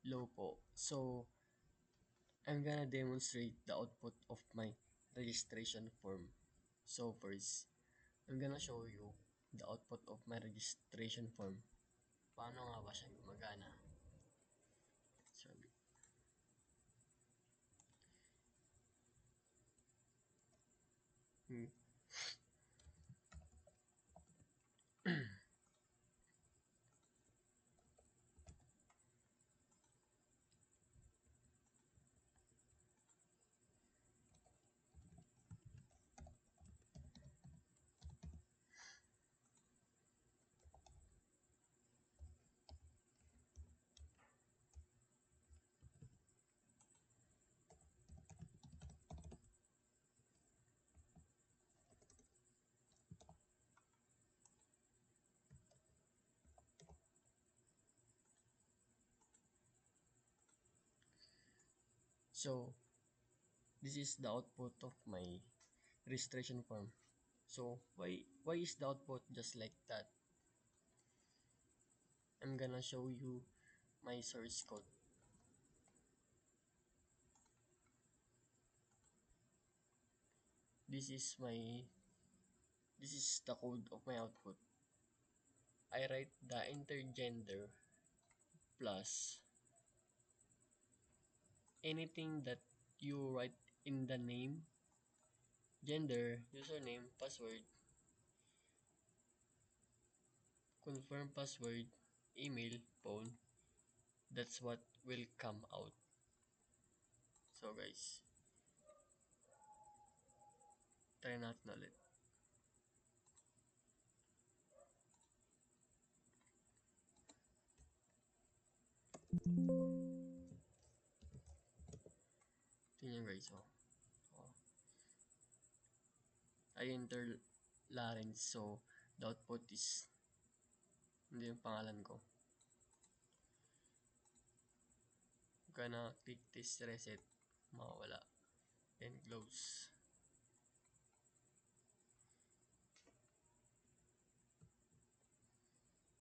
Low po. So, I'm gonna demonstrate the output of my registration form. So first, I'm gonna show you the output of my registration form. Paano nga ba siya gumagana? So, hmm. So this is the output of my registration form. So why is the output just like that? I'm gonna show you my source code. This is my this is the code of my output. I write the intergender plus anything that you write in the name, gender, username, password, confirm password, email, phone. That's what will come out. So guys, try natin ulit. Tingnan guys, oh. Oh. I enter Larens, so the output is hindi yung pangalan ko. Gonna click this reset, mawawala.